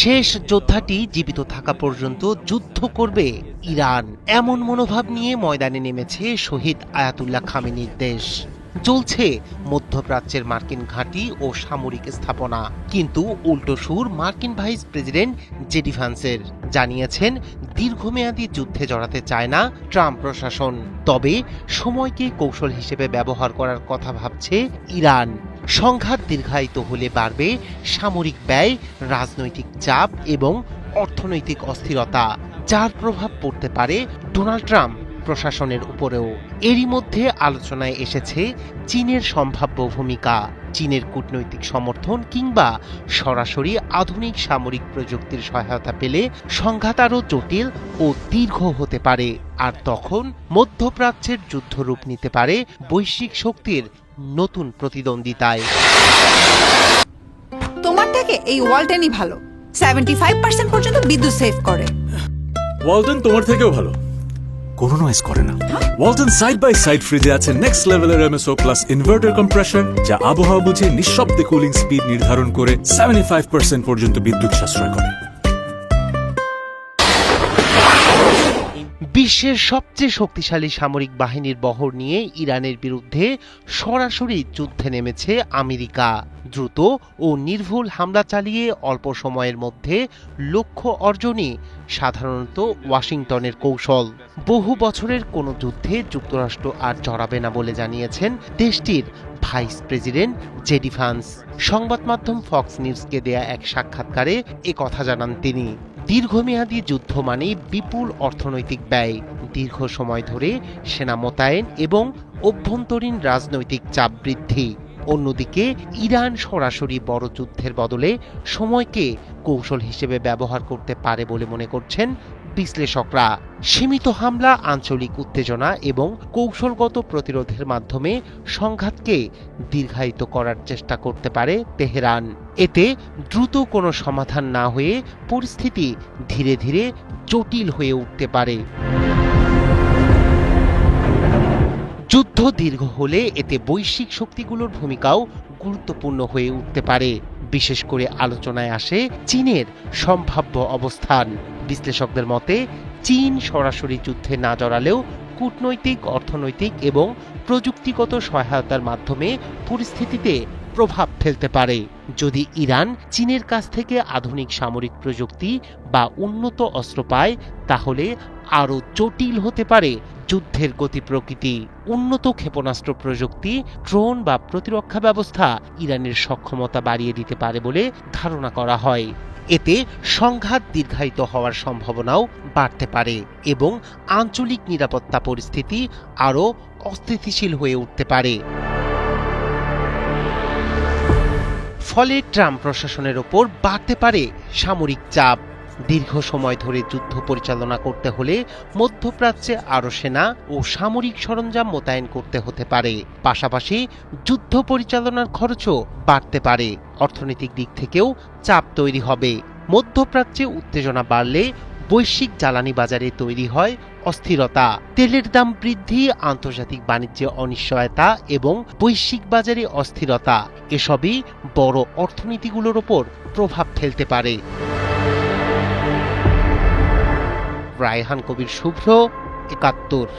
শেষ যোদ্ধাটি জীবিত থাকা পর্যন্ত যুদ্ধ করবে ইরান, এমন মনোভাব নিয়ে ময়দানে নেমেছে শহীদ আয়াতুল্লাহ খামেনির দেশ। চলছে মধ্যপ্রাচ্যের মার্কিন ঘাঁটি ও সামরিক স্থাপনা, কিন্তু উল্টো সুর মার্কিন ভাইস প্রেসিডেন্ট জেডি ভ্যান্সের। জানিয়েছেন দীর্ঘমেয়াদী যুদ্ধে জড়াতে চায় না ট্রাম্প প্রশাসন, তবে সময়কে কৌশল হিসেবে ব্যবহার করার কথা ভাবছে ইরান। সংঘাত দীর্ঘায়িত হলে বাড়বে সামরিক ব্যয়, রাজনৈতিক চাপ এবং অর্থনৈতিক অস্থিরতা, যার প্রভাব পড়তে পারে ডোনাল্ড ট্রাম্প প্রশাসনের উপরেও। এরই মধ্যে আলোচনায় এসেছে চীনের সম্ভাব্য ভূমিকা। চীনের কূটনৈতিক সমর্থন কিংবা সরাসরি আধুনিক সামরিক প্রযুক্তির সহায়তা পেলে সংঘাত আরও জটিল ও দীর্ঘ হতে পারে, আর তখন মধ্যপ্রাচ্যের যুদ্ধ রূপ নিতে পারে বৈশ্বিক শক্তির নতুন প্রতিদ্বন্দ্বিতায়। তোমার থেকে এই ওয়ালটনই ভালো, 75% পর্যন্ত বিদ্যুৎ সেভ করে। ওয়ালটন তোমার থেকেও ভালো, কোনো নয়েজ করে না। ওয়ালটন সাইড বাই সাইড ফ্রিজে আছে নেক্সট লেভেলের এমএসও প্লাস ইনভার্টার কম্প্রেসর, যা আবহাওয়া বুঝে নিঃশব্দে কুলিং স্পিড নির্ধারণ করে 75% পর্যন্ত বিদ্যুৎ সাশ্রয় করে। বিশ্বের সবচেয়ে শক্তিশালী সামরিক বাহিনীর বহর নিয়ে ইরানের বিরুদ্ধে সরাসরি যুদ্ধে নেমেছে আমেরিকা। দ্রুত ও নির্ভুল হামলা চালিয়ে অল্প সময়ের মধ্যে লক্ষ্য অর্জনই সাধারণত ওয়াশিংটনের কৌশল। বহু বছরের কোনো যুদ্ধে যুক্তরাষ্ট্র আর জড়াবে না বলে জানিয়েছেন দেশটির ভাইস প্রেসিডেন্ট জেডি ভ্যান্স। সংবাদ মাধ্যম ফক্স নিউজকে দেয়া এক সাক্ষাৎকারে কথা জানান তিনি। দীর্ঘমেয়াদী যুদ্ধ মানে বিপুল অর্থনৈতিক ব্যয়, দীর্ঘ সময় ধরে সেনা মোতায়েন এবং অভ্যন্তরীণ রাজনৈতিক চাপ বৃদ্ধি। অন্যদিকে ইরান সরাসরি বড় যুদ্ধের বদলে সময়কে কৌশল হিসেবে ব্যবহার করতে পারে বলে মনে করছেন বিশ্লেষকরা। সীমিত হামলা, আঞ্চলিক উত্তেজনা এবং কৌশলগত প্রতিরোধের মাধ্যমে সংঘাতকে দীর্ঘায়িত করার চেষ্টা করতে পারে তেহরান। এতে দ্রুত কোনো সমাধান না হয়ে পরিস্থিতি ধীরে ধীরে জটিল হয়ে উঠতে পারে। যুদ্ধ দীর্ঘ হলে এতে বৈশ্বিক শক্তিগুলোর ভূমিকাও গুরুত্বপূর্ণ হয়ে উঠতে পারে। বিশেষ করে আলোচনায় আসে চীনের সম্ভাব্য অবস্থান। বিশ্লেষকদের মতে চীন সরাসরি যুদ্ধে না জড়ালেও কূটনৈতিক, অর্থনৈতিক এবং প্রযুক্তিগত সহায়তার মাধ্যমে পরিস্থিতিতে প্রভাব ফেলতে পারে। যদি ইরান চীনের কাছ থেকে আধুনিক সামরিক প্রযুক্তি বা উন্নত অস্ত্র পায়, তাহলে আরও জটিল হতে পারে যুদ্ধের গতি প্রকৃতি। উন্নত ক্ষেপণাস্ত্র প্রযুক্তি, ড্রোন বা প্রতিরক্ষা ব্যবস্থা ইরানের সক্ষমতা বাড়িয়ে দিতে পারে বলে ধারণা করা হয়। এতে সংঘাত দীর্ঘায়িত হওয়ার সম্ভাবনাও বাড়তে পারে এবং আঞ্চলিক নিরাপত্তা পরিস্থিতি আরও অস্থিতিশীল হয়ে উঠতে পারে। ফলে ট্রাম্প প্রশাসনের ওপর বাড়তে পারে সামরিক চাপ। দীর্ঘ সময় ধরে যুদ্ধ পরিচালনা করতে হলে মধ্যপ্রাচ্যে আরও সেনা ও সামরিক সরঞ্জাম মোতায়েন করতে হতে পারে। পাশাপাশি যুদ্ধ পরিচালনার খরচও বাড়তে পারে। অর্থনৈতিক দিক থেকেও চাপ তৈরি হবে। মধ্যপ্রাচ্যে উত্তেজনা বাড়লে বৈশ্বিক জ্বালানি বাজারে তৈরি হয় অস্থিরতা। তেলের দাম বৃদ্ধি, আন্তর্জাতিক বাণিজ্যে অনিশ্চয়তা এবং বৈশ্বিক বাজারে অস্থিরতা, এসবই বড় অর্থনীতিগুলোর ওপর প্রভাব ফেলতে পারে। রায়হান কবির শুভ্র, ৭১।